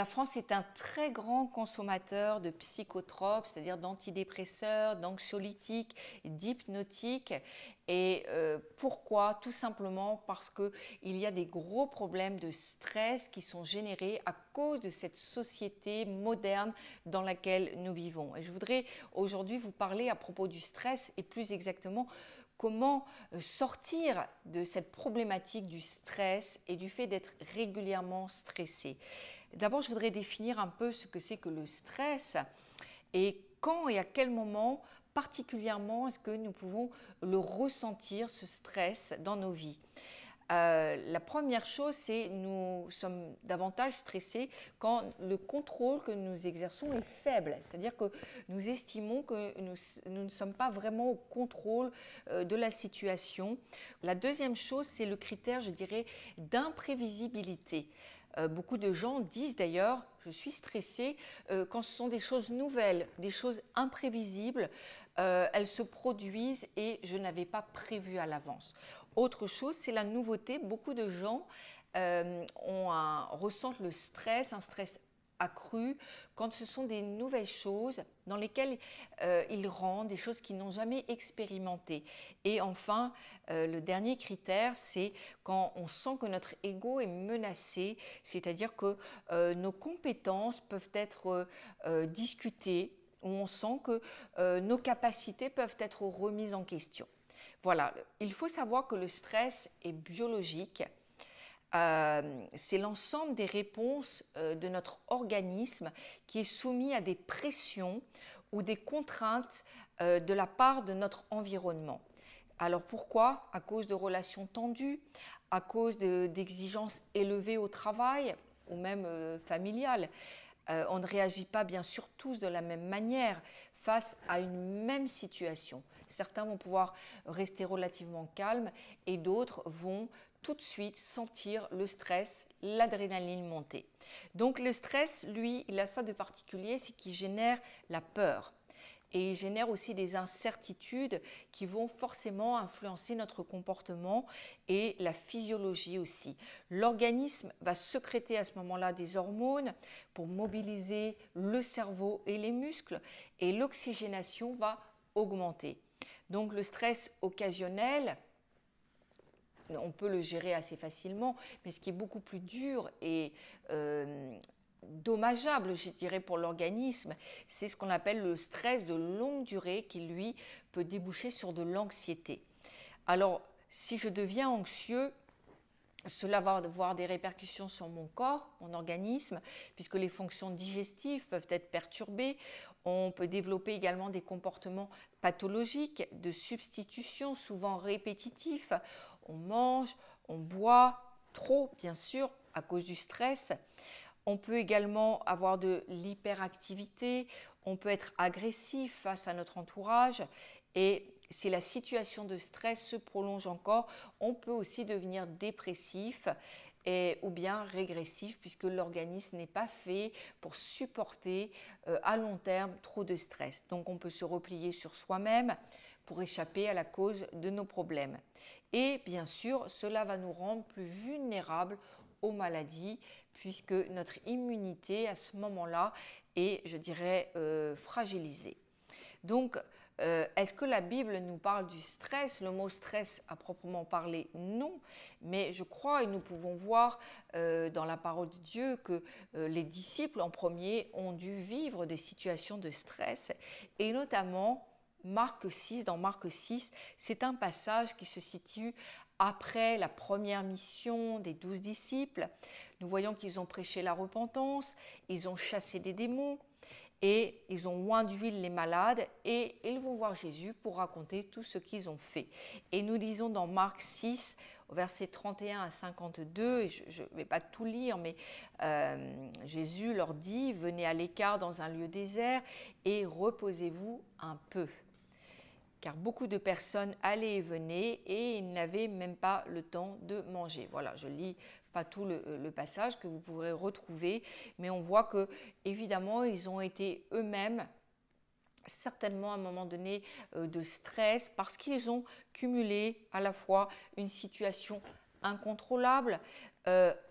La France est un très grand consommateur de psychotropes, c'est-à-dire d'antidépresseurs, d'anxiolytiques, d'hypnotiques. Et pourquoi? Tout simplement parce qu'il y a des gros problèmes de stress qui sont générés à cause de cette société moderne dans laquelle nous vivons. Et je voudrais aujourd'hui vous parler à propos du stress et plus exactement comment sortir de cette problématique du stress et du fait d'être régulièrement stressé. D'abord, je voudrais définir un peu ce que c'est que le stress et quand et à quel moment particulièrement est-ce que nous pouvons le ressentir, ce stress, dans nos vies. La première chose, c'est que nous sommes davantage stressés quand le contrôle que nous exerçons est faible. C'est-à-dire que nous estimons que nous ne sommes pas vraiment au contrôle de la situation. La deuxième chose, c'est le critère, je dirais, d'imprévisibilité. Beaucoup de gens disent d'ailleurs « je suis stressé » quand ce sont des choses nouvelles, des choses imprévisibles, elles se produisent et je n'avais pas prévu à l'avance. Autre chose, c'est la nouveauté. Beaucoup de gens ressentent le stress, un stress accru, quand ce sont des nouvelles choses dans lesquelles ils rentrent, des choses qu'ils n'ont jamais expérimentées. Et enfin, le dernier critère, c'est quand on sent que notre ego est menacé, c'est-à-dire que nos compétences peuvent être discutées, où on sent que nos capacités peuvent être remises en question. Voilà, il faut savoir que le stress est biologique. C'est l'ensemble des réponses de notre organisme qui est soumis à des pressions ou des contraintes de la part de notre environnement. Alors pourquoi? À cause de relations tendues, à cause d'exigences élevées au travail ou même familiales. On ne réagit pas bien sûr tous de la même manière face à une même situation. Certains vont pouvoir rester relativement calmes et d'autres vont tout de suite sentir le stress, l'adrénaline monter. Donc le stress, lui, il a ça de particulier, c'est qu'il génère la peur. Et il génère aussi des incertitudes qui vont forcément influencer notre comportement et la physiologie aussi. L'organisme va sécréter à ce moment-là des hormones pour mobiliser le cerveau et les muscles et l'oxygénation va augmenter. Donc le stress occasionnel, on peut le gérer assez facilement, mais ce qui est beaucoup plus dur et dommageable, je dirais, pour l'organisme, c'est ce qu'on appelle le stress de longue durée qui, lui, peut déboucher sur de l'anxiété. Alors, si je deviens anxieux, cela va avoir des répercussions sur mon corps, mon organisme, puisque les fonctions digestives peuvent être perturbées. On peut développer également des comportements pathologiques de substitution, souvent répétitifs. On mange, on boit trop, bien sûr, à cause du stress. On peut également avoir de l'hyperactivité, on peut être agressif face à notre entourage et si la situation de stress se prolonge encore, on peut aussi devenir dépressif ou bien régressif puisque l'organisme n'est pas fait pour supporter à long terme trop de stress. Donc on peut se replier sur soi-même pour échapper à la cause de nos problèmes. Et bien sûr, cela va nous rendre plus vulnérables aux maladies puisque notre immunité à ce moment-là est, je dirais, fragilisée. Donc, est-ce que la Bible nous parle du stress? Le mot stress à proprement parler, non. Mais je crois et nous pouvons voir dans la parole de Dieu que les disciples en premier ont dû vivre des situations de stress et notamment dans Marc 6, c'est un passage qui se situe après la première mission des 12 disciples. Nous voyons qu'ils ont prêché la repentance, ils ont chassé des démons et ils ont oint d'huile les malades et ils vont voir Jésus pour raconter tout ce qu'ils ont fait. Et nous lisons dans Marc 6, versets 31 à 52, et je ne vais pas tout lire, mais Jésus leur dit « Venez à l'écart dans un lieu désert et reposez-vous un peu ». Car beaucoup de personnes allaient et venaient et ils n'avaient même pas le temps de manger. Voilà, je lis pas tout le passage que vous pourrez retrouver, mais on voit que évidemment ils ont été eux-mêmes certainement à un moment donné de stress parce qu'ils ont cumulé à la fois une situation incontrôlable,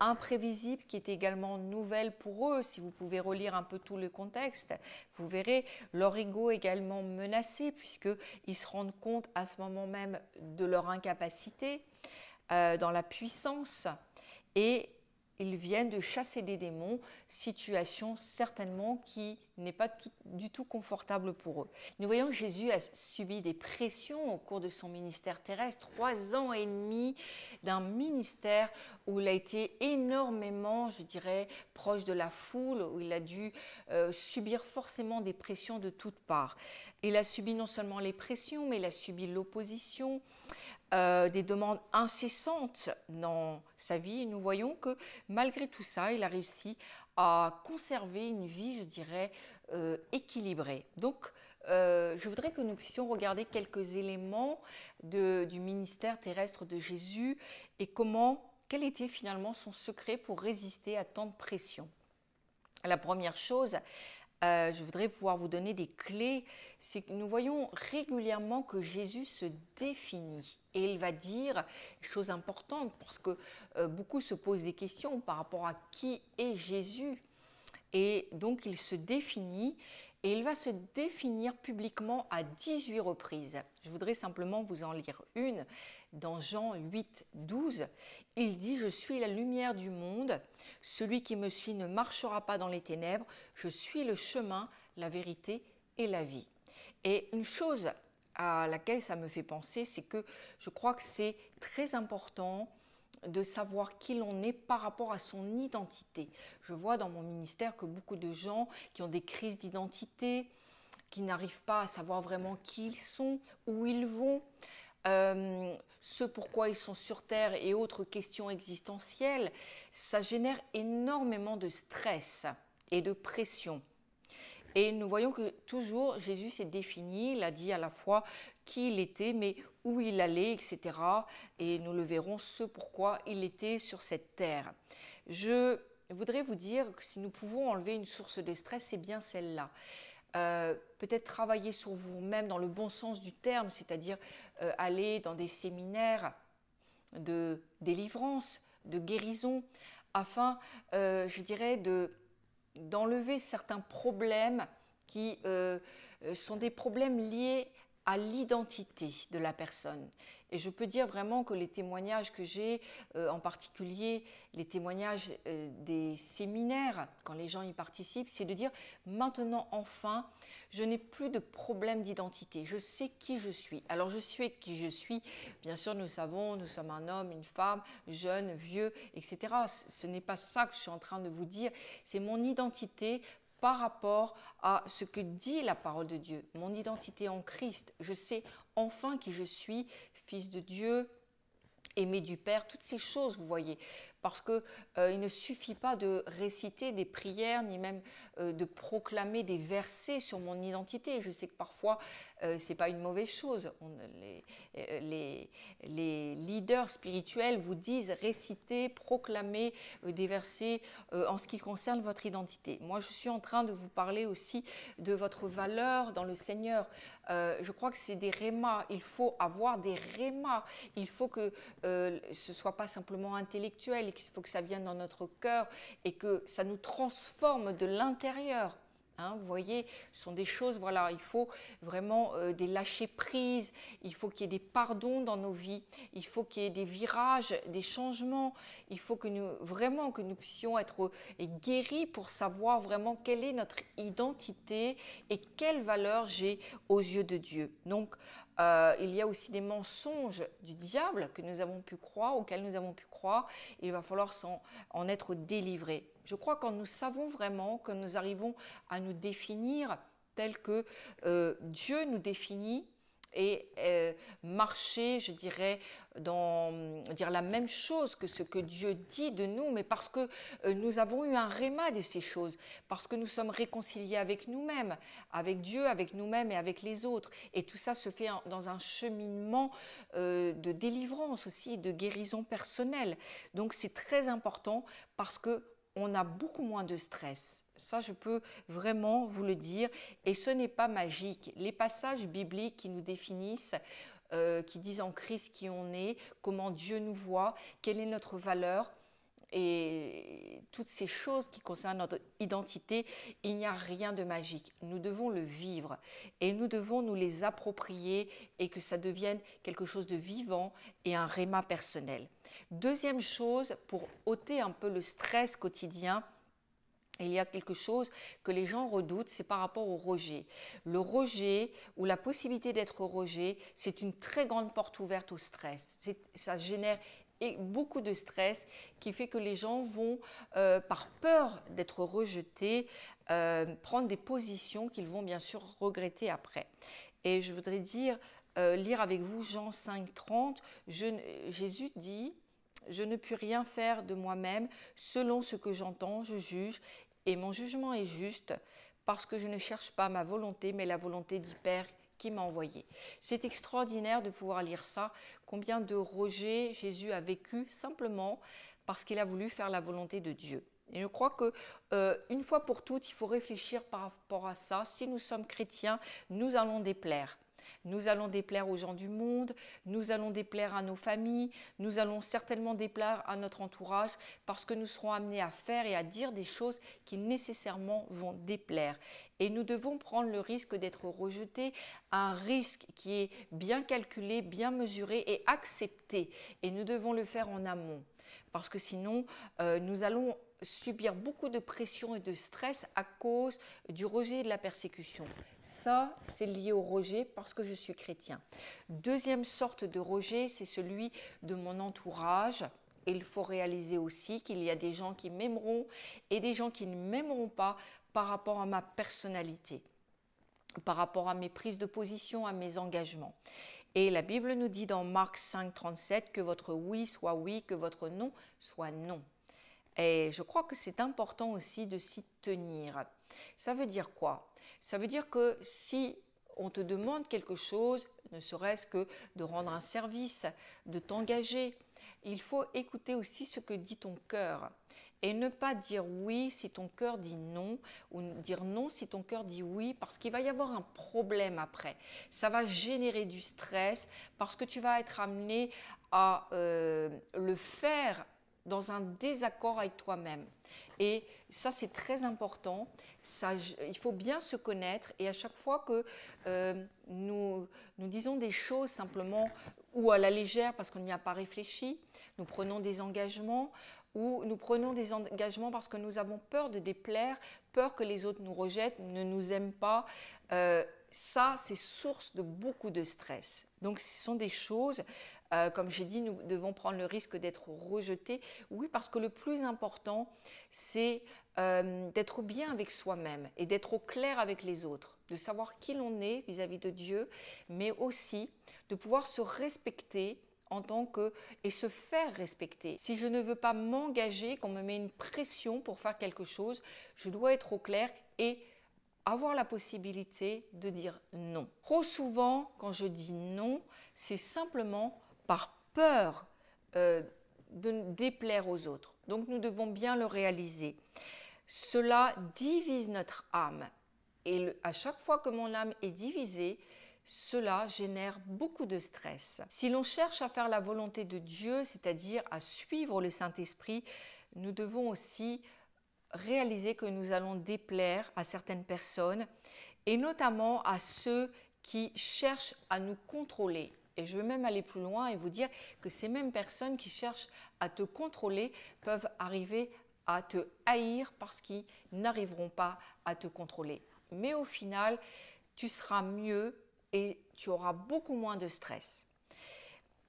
imprévisible qui est également nouvelle pour eux. Si vous pouvez relire un peu tout le contexte, vous verrez leur ego également menacé puisqu'ils se rendent compte à ce moment même de leur incapacité dans la puissance et ils viennent de chasser des démons, situation certainement qui n'est pas du tout confortable pour eux. Nous voyons que Jésus a subi des pressions au cours de son ministère terrestre, 3 ans et demi d'un ministère où il a été énormément, je dirais, proche de la foule, où il a dû subir forcément des pressions de toutes parts. Il a subi non seulement les pressions, mais il a subi l'opposition, des demandes incessantes dans sa vie. Et nous voyons que malgré tout ça, il a réussi à conserver une vie, je dirais, équilibrée. Donc, je voudrais que nous puissions regarder quelques éléments du ministère terrestre de Jésus et quel était finalement son secret pour résister à tant de pression. La première chose, je voudrais pouvoir vous donner des clés, c'est que nous voyons régulièrement que Jésus se définit et il va dire, chose importante parce que beaucoup se posent des questions par rapport à qui est Jésus et donc il se définit et il va se définir publiquement à 18 reprises. Je voudrais simplement vous en lire une. Dans Jean 8, 12, il dit « Je suis la lumière du monde, celui qui me suit ne marchera pas dans les ténèbres, je suis le chemin, la vérité et la vie. » Et une chose à laquelle ça me fait penser, c'est que je crois que c'est très important de savoir qui l'on est par rapport à son identité. Je vois dans mon ministère que beaucoup de gens qui ont des crises d'identité, qui n'arrivent pas à savoir vraiment qui ils sont, où ils vont, ce pourquoi ils sont sur Terre et autres questions existentielles, ça génère énormément de stress et de pression. Et nous voyons que toujours Jésus s'est défini, il a dit à la fois qui il était, mais où il allait, etc. Et nous le verrons, ce pourquoi il était sur cette terre. Je voudrais vous dire que si nous pouvons enlever une source de stress, c'est bien celle-là. Peut-être travailler sur vous-même dans le bon sens du terme, c'est-à-dire aller dans des séminaires de délivrance, de guérison, afin, je dirais, d'enlever certains problèmes qui sont des problèmes liés à l'identité de la personne. Et je peux dire vraiment que les témoignages que j'ai, en particulier les témoignages des séminaires, quand les gens y participent, c'est de dire maintenant enfin, je n'ai plus de problème d'identité, je sais qui je suis. Alors je suis qui je suis, bien sûr nous savons, nous sommes un homme, une femme, jeune, vieux, etc. Ce n'est pas ça que je suis en train de vous dire, c'est mon identité par rapport à ce que dit la parole de Dieu, mon identité en Christ. Je sais enfin qui je suis, fils de Dieu, aimé du Père, toutes ces choses, vous voyez. Parce qu'il ne suffit pas de réciter des prières, ni même de proclamer des versets sur mon identité. Je sais que parfois, ce n'est pas une mauvaise chose. Les leaders spirituels vous disent réciter, proclamer des versets en ce qui concerne votre identité. Moi, je suis en train de vous parler aussi de votre valeur dans le Seigneur. Je crois que c'est des rémas. Il faut avoir des rémas. Il faut que ce ne soit pas simplement intellectuel. Il faut que ça vienne dans notre cœur et que ça nous transforme de l'intérieur. Hein, vous voyez, ce sont des choses, voilà, il faut vraiment des lâcher-prises, il faut qu'il y ait des pardons dans nos vies, il faut qu'il y ait des virages, des changements, il faut que vraiment que nous puissions être guéris pour savoir vraiment quelle est notre identité et quelle valeur j'ai aux yeux de Dieu. Donc, il y a aussi des mensonges du diable que nous avons pu croire, auxquels nous avons pu croire. Il va falloir en être délivrés. Je crois que quand nous savons vraiment, que nous arrivons à nous définir tel que Dieu nous définit, et marcher, je dirais, dire la même chose que ce que Dieu dit de nous, mais parce que nous avons eu un réma de ces choses, parce que nous sommes réconciliés avec nous-mêmes, avec Dieu, avec nous-mêmes et avec les autres. Et tout ça se fait dans un cheminement de délivrance aussi, de guérison personnelle. Donc c'est très important parce qu'on a beaucoup moins de stress. Ça, je peux vraiment vous le dire. Et ce n'est pas magique. Les passages bibliques qui nous définissent, qui disent en Christ qui on est, comment Dieu nous voit, quelle est notre valeur, et toutes ces choses qui concernent notre identité, il n'y a rien de magique. Nous devons le vivre et nous devons nous les approprier et que ça devienne quelque chose de vivant et un réma personnel. Deuxième chose, pour ôter un peu le stress quotidien, il y a quelque chose que les gens redoutent, c'est par rapport au rejet. Le rejet ou la possibilité d'être rejet, c'est une très grande porte ouverte au stress. Ça génère beaucoup de stress qui fait que les gens vont, par peur d'être rejetés, prendre des positions qu'ils vont bien sûr regretter après. Et je voudrais lire avec vous Jean 5,30. Jésus dit: je ne puis rien faire de moi-même, selon ce que j'entends, je juge, et mon jugement est juste, parce que je ne cherche pas ma volonté, mais la volonté du Père qui m'a envoyé. C'est extraordinaire de pouvoir lire ça, combien de rejets Jésus a vécu simplement parce qu'il a voulu faire la volonté de Dieu. Et je crois que une fois pour toutes, il faut réfléchir par rapport à ça. Si nous sommes chrétiens, nous allons déplaire. Nous allons déplaire aux gens du monde, nous allons déplaire à nos familles, nous allons certainement déplaire à notre entourage parce que nous serons amenés à faire et à dire des choses qui nécessairement vont déplaire. Et nous devons prendre le risque d'être rejetés, un risque qui est bien calculé, bien mesuré et accepté. Et nous devons le faire en amont parce que sinon nous allons subir beaucoup de pression et de stress à cause du rejet et de la persécution. Ça, c'est lié au rejet parce que je suis chrétien. Deuxième sorte de rejet, c'est celui de mon entourage. Et il faut réaliser aussi qu'il y a des gens qui m'aimeront et des gens qui ne m'aimeront pas par rapport à ma personnalité, par rapport à mes prises de position, à mes engagements. Et la Bible nous dit dans Marc 5,37 que votre oui soit oui, que votre non soit non. Et je crois que c'est important aussi de s'y tenir. Ça veut dire quoi? Ça veut dire que si on te demande quelque chose, ne serait-ce que de rendre un service, de t'engager, il faut écouter aussi ce que dit ton cœur. Et ne pas dire oui si ton cœur dit non, ou dire non si ton cœur dit oui, parce qu'il va y avoir un problème après. Ça va générer du stress parce que tu vas être amené à le faire dans un désaccord avec toi-même. Et ça, c'est très important. Il faut bien se connaître et à chaque fois que nous disons des choses simplement ou à la légère parce qu'on n'y a pas réfléchi, nous prenons des engagements ou nous prenons des engagements parce que nous avons peur de déplaire, peur que les autres nous rejettent, ne nous aiment pas. Ça, c'est source de beaucoup de stress. Donc, ce sont des choses, comme j'ai dit, nous devons prendre le risque d'être rejetés. Oui, parce que le plus important, c'est d'être bien avec soi-même et d'être au clair avec les autres, de savoir qui l'on est vis-à-vis de Dieu, mais aussi de pouvoir se respecter en tant que et se faire respecter. Si je ne veux pas m'engager, qu'on me met une pression pour faire quelque chose, je dois être au clair et avoir la possibilité de dire non. Trop souvent, quand je dis non, c'est simplement par peur de déplaire aux autres. Donc nous devons bien le réaliser. Cela divise notre âme. Et à chaque fois que mon âme est divisée, cela génère beaucoup de stress. Si l'on cherche à faire la volonté de Dieu, c'est-à-dire à suivre le Saint-Esprit, nous devons aussi réaliser que nous allons déplaire à certaines personnes et notamment à ceux qui cherchent à nous contrôler. Et je veux même aller plus loin et vous dire que ces mêmes personnes qui cherchent à te contrôler peuvent arriver à te haïr parce qu'ils n'arriveront pas à te contrôler. Mais au final, tu seras mieux et tu auras beaucoup moins de stress.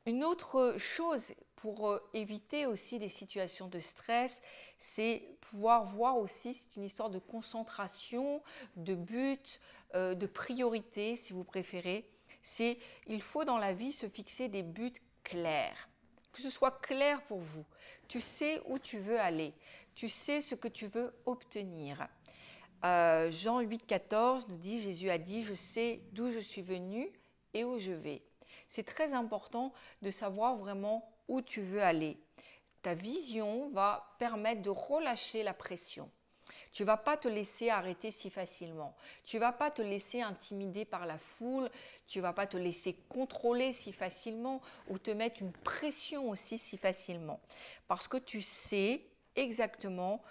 Une autre chose pour éviter aussi des situations de stress, c'est pouvoir voir aussi, c'est une histoire de concentration, de but, de priorité si vous préférez. Il faut dans la vie se fixer des buts clairs, que ce soit clair pour vous. Tu sais où tu veux aller, tu sais ce que tu veux obtenir. Jean 8,14 nous dit, Jésus a dit, je sais d'où je suis venu et où je vais. C'est très important de savoir vraiment où tu veux aller. Ta vision va permettre de relâcher la pression. Tu ne vas pas te laisser arrêter si facilement. Tu ne vas pas te laisser intimider par la foule. Tu ne vas pas te laisser contrôler si facilement ou te mettre une pression aussi si facilement. Parce que tu sais exactement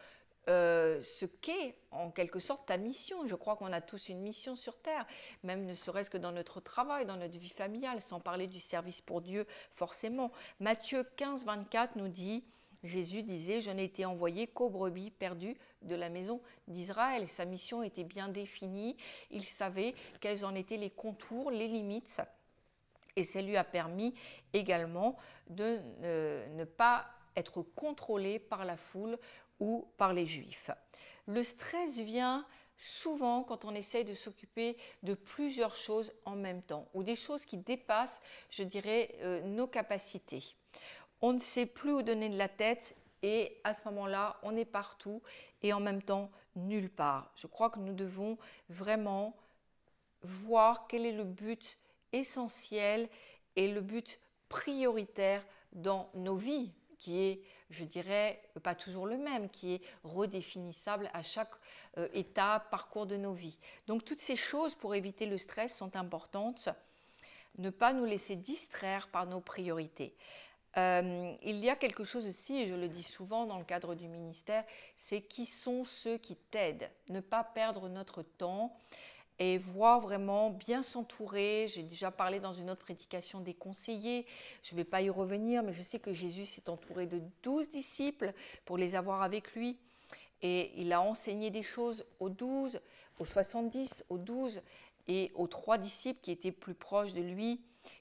ce qu'est en quelque sorte ta mission. Je crois qu'on a tous une mission sur terre, même ne serait-ce que dans notre travail, dans notre vie familiale, sans parler du service pour Dieu forcément. Matthieu 15, 24 nous dit, Jésus disait, je n'ai été envoyé qu'aux brebis perdues de la maison d'Israël. Sa mission était bien définie, il savait quels en étaient les contours, les limites, et ça lui a permis également de ne pas être contrôlé par la foule ou par les Juifs. Le stress vient souvent quand on essaye de s'occuper de plusieurs choses en même temps ou des choses qui dépassent, je dirais, nos capacités. On ne sait plus où donner de la tête et à ce moment-là, on est partout et en même temps nulle part. Je crois que nous devons vraiment voir quel est le but essentiel et le but prioritaire dans nos vies, qui est, je dirais, pas toujours le même, qui est redéfinissable à chaque étape, parcours de nos vies. Donc toutes ces choses pour éviter le stress sont importantes. Ne pas nous laisser distraire par nos priorités. Il y a quelque chose aussi, et je le dis souvent dans le cadre du ministère, c'est qui sont ceux qui t'aident. Ne pas perdre notre temps et voir vraiment bien s'entourer. J'ai déjà parlé dans une autre prédication des conseillers, je ne vais pas y revenir, mais je sais que Jésus s'est entouré de 12 disciples pour les avoir avec lui. Et il a enseigné des choses aux 12, aux 70, aux 12 et aux 3 disciples qui étaient plus proches de lui.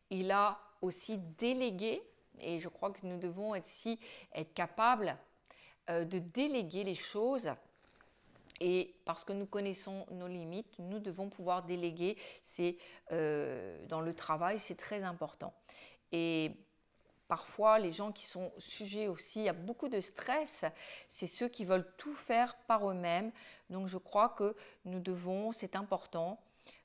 Il a aussi délégué, et je crois que nous devons aussi être capables de déléguer les choses. Et parce que nous connaissons nos limites, nous devons pouvoir déléguer. C'est dans le travail, c'est très important. Et parfois, les gens qui sont sujets aussi à beaucoup de stress, c'est ceux qui veulent tout faire par eux-mêmes. Donc je crois que nous devons, c'est important,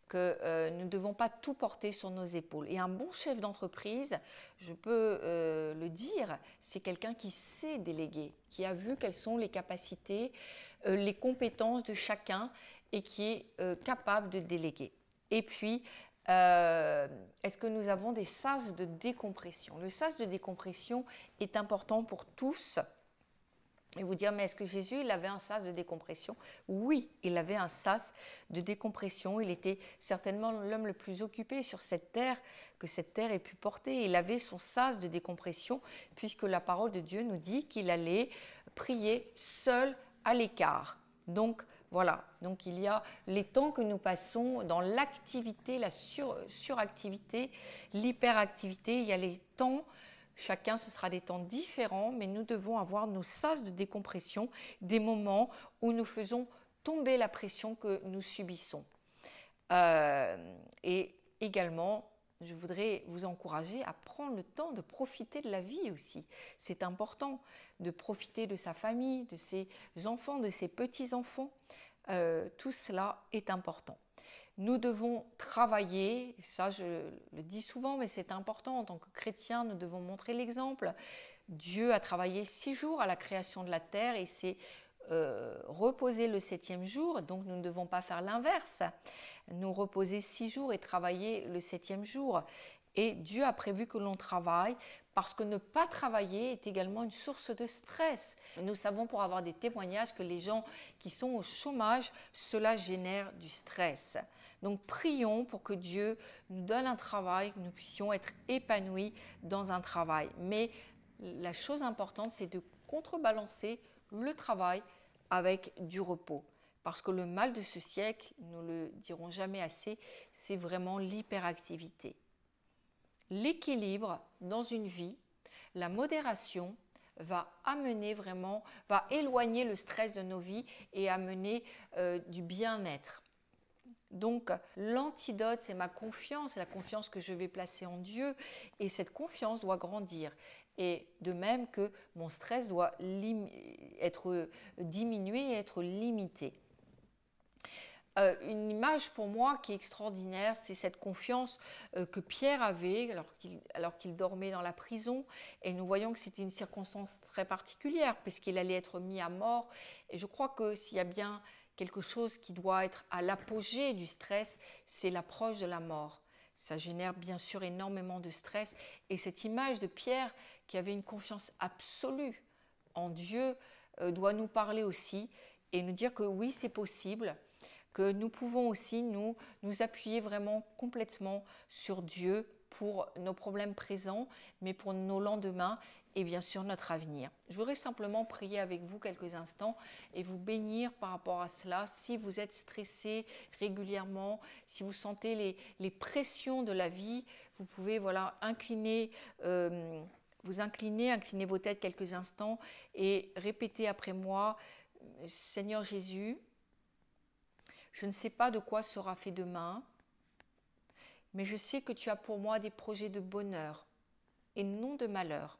que nous ne devons pas tout porter sur nos épaules. Et un bon chef d'entreprise, je peux le dire, c'est quelqu'un qui sait déléguer, qui a vu quelles sont les capacités, les compétences de chacun et qui est capable de déléguer. Et puis, est-ce que nous avons des sas de décompression? Le sas de décompression est important pour tous. Et vous dire, mais est-ce que Jésus, il avait un sas de décompression? Oui, il avait un sas de décompression. Il était certainement l'homme le plus occupé sur cette terre que cette terre ait pu porter. Il avait son sas de décompression puisque la parole de Dieu nous dit qu'il allait prier seul à l'écart. Donc, voilà. Donc, il y a les temps que nous passons dans l'activité, la suractivité, l'hyperactivité. Il y a les temps. Chacun, ce sera des temps différents, mais nous devons avoir nos sas de décompression, des moments où nous faisons tomber la pression que nous subissons. Et également, je voudrais vous encourager à prendre le temps de profiter de la vie aussi. C'est important de profiter de sa famille, de ses enfants, de ses petits-enfants. Tout cela est important. Nous devons travailler, ça je le dis souvent, mais c'est important en tant que chrétien, nous devons montrer l'exemple. Dieu a travaillé 6 jours à la création de la terre et s'est reposé le 7e jour, donc nous ne devons pas faire l'inverse, nous reposer 6 jours et travailler le 7e jour. Et Dieu a prévu que l'on travaille parce que ne pas travailler est également une source de stress. Nous savons pour avoir des témoignages que les gens qui sont au chômage, cela génère du stress. Donc prions pour que Dieu nous donne un travail, que nous puissions être épanouis dans un travail. Mais la chose importante, c'est de contrebalancer le travail avec du repos. Parce que le mal de ce siècle, nous ne le dirons jamais assez, c'est vraiment l'hyperactivité. L'équilibre dans une vie, la modération va amener vraiment, va éloigner le stress de nos vies et amener du bien-être. Donc l'antidote, c'est ma confiance, la confiance que je vais placer en Dieu et cette confiance doit grandir. Et de même que mon stress doit être diminué et être limité. Une image pour moi qui est extraordinaire, c'est cette confiance que Pierre avait alors qu'il dormait dans la prison. Et nous voyons que c'était une circonstance très particulière puisqu'il allait être mis à mort. Et je crois que s'il y a bien quelque chose qui doit être à l'apogée du stress, c'est l'approche de la mort. Ça génère bien sûr énormément de stress. Et cette image de Pierre qui avait une confiance absolue en Dieu, doit nous parler aussi et nous dire que oui, c'est possible, que nous pouvons aussi nous appuyer vraiment complètement sur Dieu pour nos problèmes présents, mais pour nos lendemains et bien sûr notre avenir. Je voudrais simplement prier avec vous quelques instants et vous bénir par rapport à cela. Si vous êtes stressé régulièrement, si vous sentez les pressions de la vie, vous pouvez incliner vos têtes quelques instants et répéter après moi: Seigneur Jésus, je ne sais pas de quoi sera fait demain, mais je sais que tu as pour moi des projets de bonheur et non de malheur.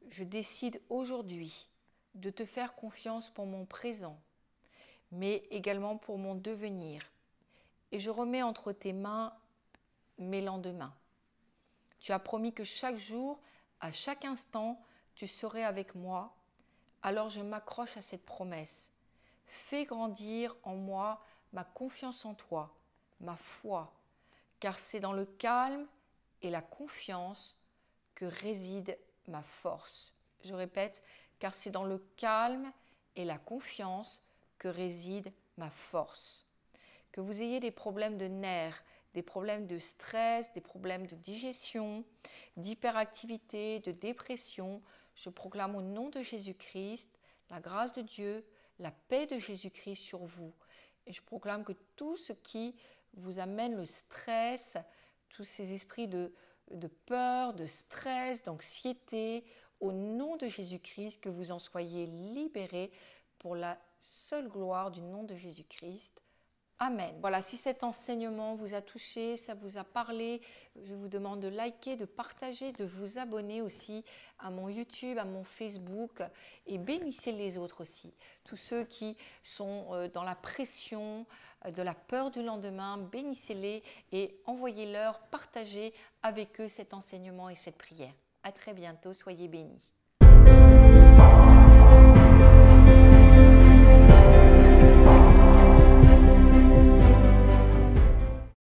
Je décide aujourd'hui de te faire confiance pour mon présent, mais également pour mon devenir. Et je remets entre tes mains mes lendemains. Tu as promis que chaque jour, à chaque instant, tu serais avec moi. Alors je m'accroche à cette promesse. Fais grandir en moi ma confiance en toi, ma foi, car c'est dans le calme et la confiance que réside ma force. Je répète, car c'est dans le calme et la confiance que réside ma force. Que vous ayez des problèmes de nerfs, des problèmes de stress, des problèmes de digestion, d'hyperactivité, de dépression, je proclame au nom de Jésus-Christ la grâce de Dieu, la paix de Jésus-Christ sur vous. Et je proclame que tout ce qui vous amène le stress, tous ces esprits de peur, de stress, d'anxiété, au nom de Jésus-Christ, que vous en soyez libérés pour la seule gloire du nom de Jésus-Christ. Amen. Voilà, si cet enseignement vous a touché, ça vous a parlé, je vous demande de liker, de partager, de vous abonner aussi à mon YouTube, à mon Facebook et bénissez les autres aussi. Tous ceux qui sont dans la pression, de la peur du lendemain, bénissez-les et envoyez-leur, partagez avec eux cet enseignement et cette prière. À très bientôt, soyez bénis.